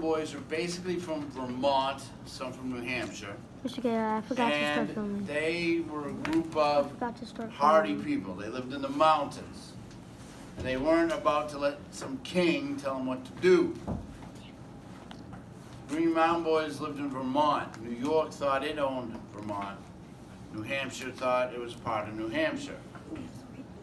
Boys are basically from Vermont, some from New Hampshire. Mr. Gator, I forgot to start And filming. they were a group I of forgot to start hardy filming. people. They lived in the mountains. And they weren't about to let some king tell them what to do. Green Mountain Boys lived in Vermont. New York thought it owned Vermont. New Hampshire thought it was part of New Hampshire.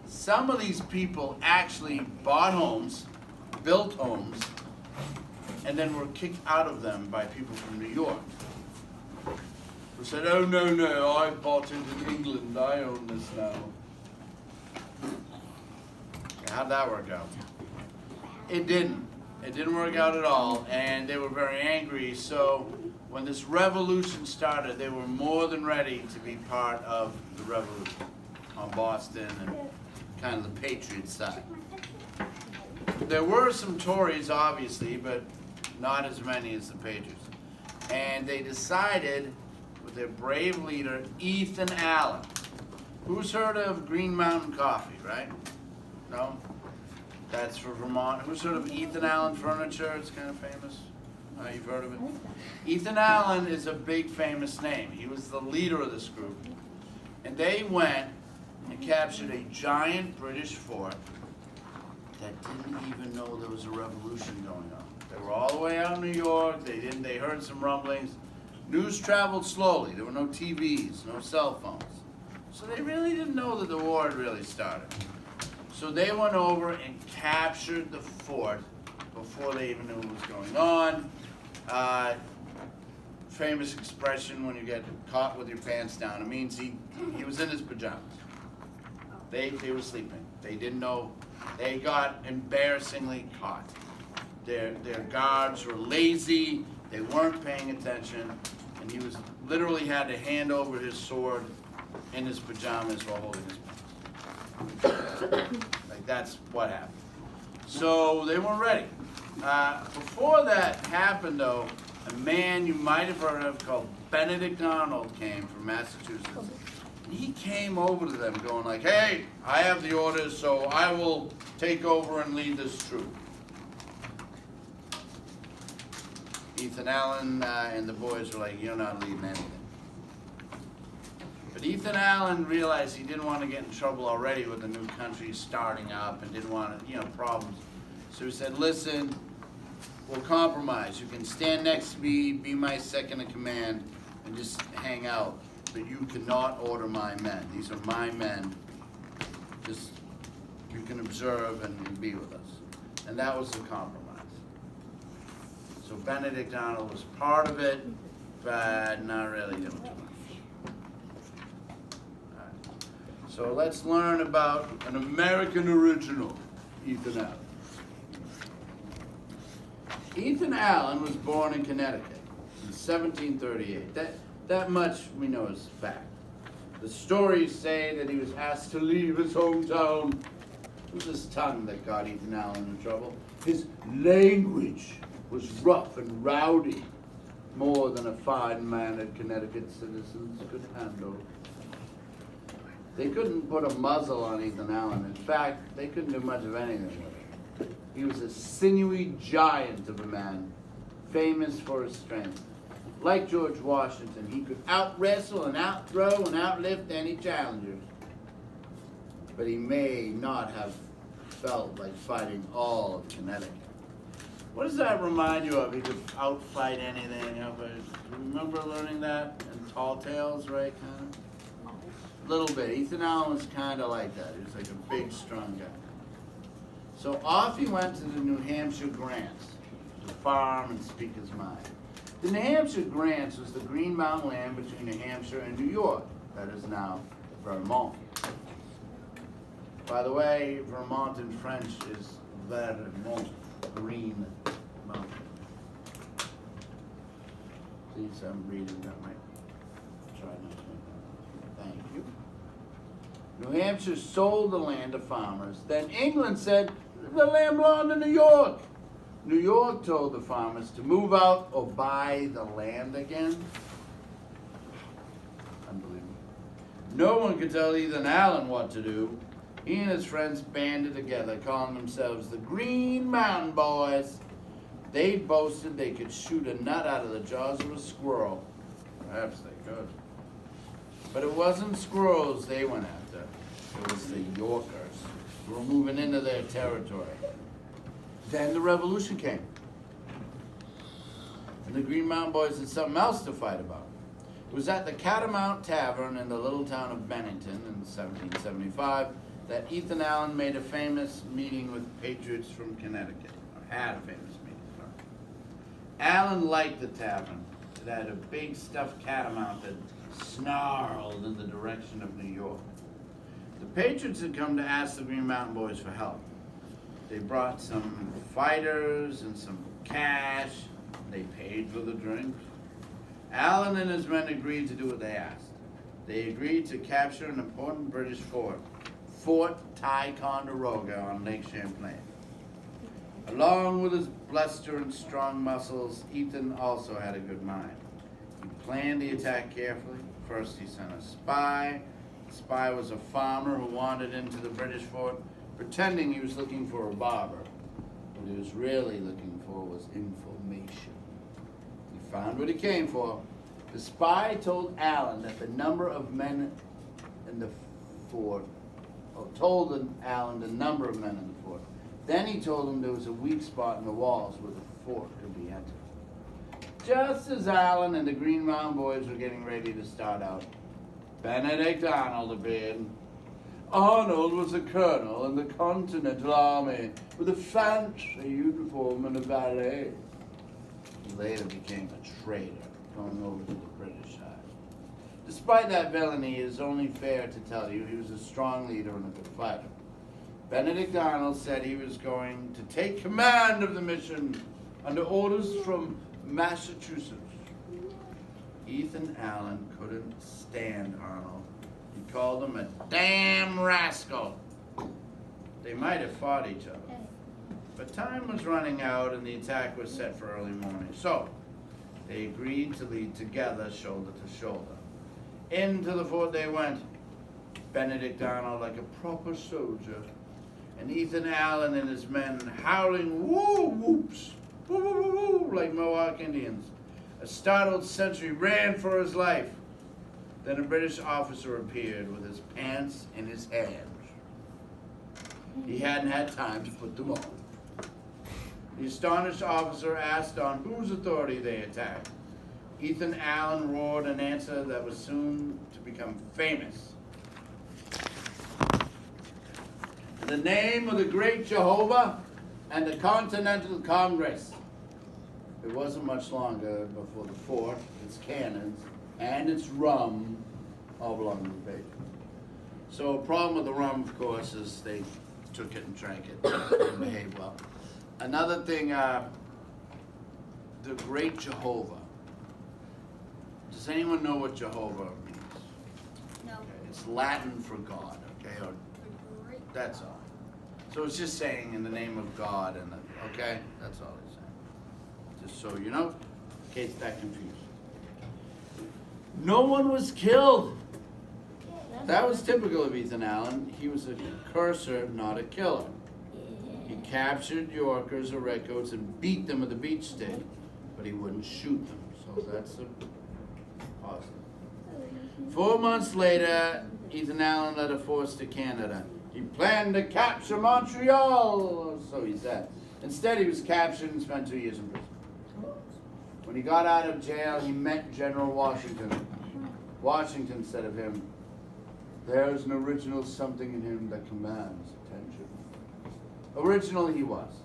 Some of these people actually bought homes, built homes, and then were kicked out of them by people from New York, who said, "Oh no, I bought it in England, I own this now." How'd that work out? It didn't. It didn't work out at all, and they were very angry. So when this revolution started, they were more than ready to be part of the revolution on Boston and kind of the Patriot side. There were some Tories, obviously, but not as many as the Patriots. And they decided, with their brave leader, Ethan Allen. Who's heard of Green Mountain Coffee, right? No? That's for Vermont. Who's heard of Ethan Allen Furniture? It's kind of famous. You've heard of it? Ethan Allen is a big famous name. He was the leader of this group. And they went and captured a giant British fort that didn't even know there was a revolution going on. They were all the way out in New York. They heard some rumblings. News traveled slowly. There were no TVs, no cell phones. So they really didn't know that the war had really started. So they went over and captured the fort before they even knew what was going on. Famous expression, when you get caught with your pants down, it means he was in his pajamas. They were sleeping. They didn't know. They got embarrassingly caught. Their guards were lazy. They weren't paying attention, and he was literally had to hand over his sword in his pajamas while holding his pants. Like, that's what happened. So they weren't ready. Before that happened, though, a man you might have heard of called Benedict Arnold came from Massachusetts. He came over to them going like, "Hey, I have the orders, so I will take over and lead this troop." Ethan Allen and the boys were like, "You're not leading anything." But Ethan Allen realized he didn't want to get in trouble already with the new country starting up and didn't want to, problems. So he said, "Listen, we'll compromise. You can stand next to me, be my second in command, and just hang out. But you cannot order my men. These are my men. Just, you can observe and be with us." And that was the compromise. So Benedict Arnold was part of it, but not really doing too much. All right. So let's learn about an American original, Ethan Allen. Ethan Allen was born in Connecticut in 1738. That much we know is fact. The stories say that he was asked to leave his hometown. It was his tongue that got Ethan Allen in trouble. His language was rough and rowdy, more than a fine-mannered Connecticut citizens could handle. They couldn't put a muzzle on Ethan Allen. In fact, they couldn't do much of anything with him. He was a sinewy giant of a man, famous for his strength. Like George Washington, he could out-wrestle and out-throw and outlift any challengers. But he may not have felt like fighting all of Connecticut. What does that remind you of? He could outfight anything. Remember learning that in Tall Tales, right? Kind of? A little bit. Ethan Allen was kind of like that. He was like a big, strong guy. So off he went to the New Hampshire Grants to farm and speak his mind. The New Hampshire Grants was the Green Mountain land between New Hampshire and New York. That is now Vermont. By the way, Vermont in French is Vermont, Green Mountain. Please, I'm reading that right. Try not to make that. Thank you. New Hampshire sold the land to farmers. Then England said, "The land belonged to New York." New York told the farmers to move out or buy the land again. Unbelievable. No one could tell Ethan Allen what to do. He and his friends banded together, calling themselves the Green Mountain Boys. They boasted they could shoot a nut out of the jaws of a squirrel. Perhaps they could. But it wasn't squirrels they went after. It was the Yorkers who were moving into their territory. Then the revolution came. And the Green Mountain Boys had something else to fight about. It was at the Catamount Tavern in the little town of Bennington in 1775 that Ethan Allen made a famous meeting with patriots from Connecticut, or had a famous meeting. Sorry. Allen liked the tavern. It had a big stuffed catamount that snarled in the direction of New York. The patriots had come to ask the Green Mountain Boys for help. They brought some fighters and some cash. They paid for the drinks. Allen and his men agreed to do what they asked. They agreed to capture an important British fort, Fort Ticonderoga on Lake Champlain. Along with his bluster and strong muscles, Ethan also had a good mind. He planned the attack carefully. First, he sent a spy. The spy was a farmer who wandered into the British fort, pretending he was looking for a barber. What he was really looking for was information. He found what he came for. The spy told Allen that the number of men in the fort, Allen the number of men in the fort. Then he told him there was a weak spot in the walls where the fort could be entered. Just as Allen and the Green Mountain Boys were getting ready to start out, Benedict Arnold appeared. Arnold was a colonel in the Continental Army with a fancy uniform and a valet. He later became a traitor, going over to the British side. Despite that villainy, it is only fair to tell you he was a strong leader and a good fighter. Benedict Arnold said he was going to take command of the mission under orders from Massachusetts. Ethan Allen couldn't stand Arnold. He called him a damn rascal. They might have fought each other. But time was running out and the attack was set for early morning. So, they agreed to lead together, shoulder to shoulder. Into the fort they went. Benedict Arnold like a proper soldier, and Ethan Allen and his men howling woo whoops, woo woo woo woo, like Mohawk Indians. A startled sentry ran for his life. Then a British officer appeared with his pants in his hands. He hadn't had time to put them on. The astonished officer asked on whose authority they attacked. Ethan Allen roared an answer that was soon to become famous. In the name of the great Jehovah and the Continental Congress. It wasn't much longer before the fort, its cannons, and its rum all belonged to the patriots. So a problem with the rum, of course, is they took it and drank it and behaved well. Another thing, the great Jehovah. Does anyone know what Jehovah means? No. Okay, it's Latin for God, okay? Or, that's all. So it's just saying in the name of God, and okay? That's all it's saying. Just so you know, in case that confused. No one was killed. That was typical of Ethan Allen. He was a cursor, not a killer. He captured Yorkers or redcoats and beat them with a beach stick, but he wouldn't shoot them. So that's a positive. 4 months later, Ethan Allen led a force to Canada. He planned to capture Montreal, so he said. Instead, he was captured and spent 2 years in prison. When he got out of jail, he met General Washington. Washington said of him, "There's an original something in him that commands attention." Original he was.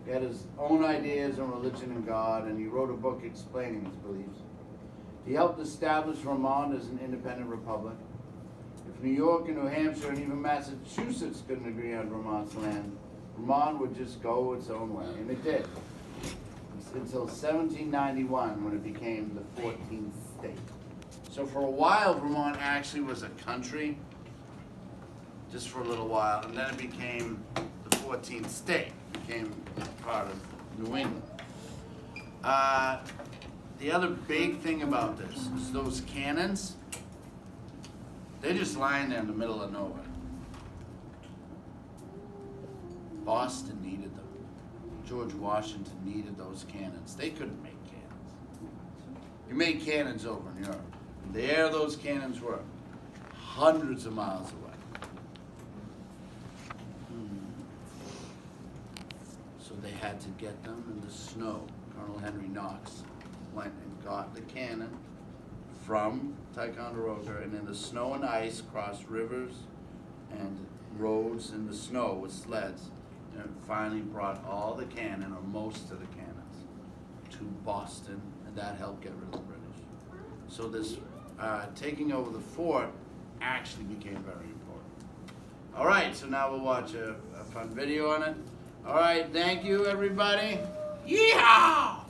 He had his own ideas on religion and God, and he wrote a book explaining his beliefs. He helped establish Vermont as an independent republic. If New York and New Hampshire and even Massachusetts couldn't agree on Vermont's land, Vermont would just go its own way, and it did. Until 1791, when it became the 14th state. So for a while, Vermont actually was a country, just for a little while, and then it became the 14th state, became part of New England. The other big thing about this is those cannons, they're just lying there in the middle of nowhere. Boston needed them. George Washington needed those cannons. They couldn't make cannons. You made cannons over in Europe. There those cannons were, hundreds of miles away. So they had to get them in the snow. Colonel Henry Knox went and got the cannon from Ticonderoga, and in the snow and ice crossed rivers and roads in the snow with sleds, and finally brought all the cannon, or most of the cannons, to Boston, and that helped get rid of the British. So this taking over the fort actually became very important. All right, so now we'll watch a fun video on it. All right, thank you, everybody. Yeehaw!